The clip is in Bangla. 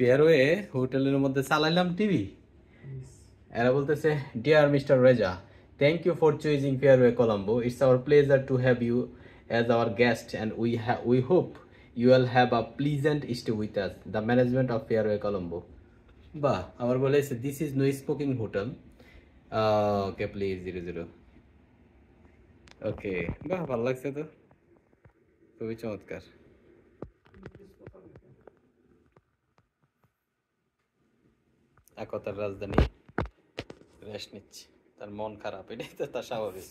ফেয়ারওয়ে হোটেলের মধ্যে চালাইলাম টিভি, এরা বলতেছে dear mister Reza, thank you for choosing Fairway Colombo, it's our pleasure to have you as our guest and we hope you will have a pleasant stay with us, the management of Fairway Colombo. বাহ, আবার বলেছে this is no smoking hotel, okay please 00, ওকে। বাহ, ভালো লাগছে তো, খুবই চমৎকার। একতার রাজধানী রেস্ট নিচ্ছে, তার মন খারাপ, এটাই তো তার স্বাভাবিক।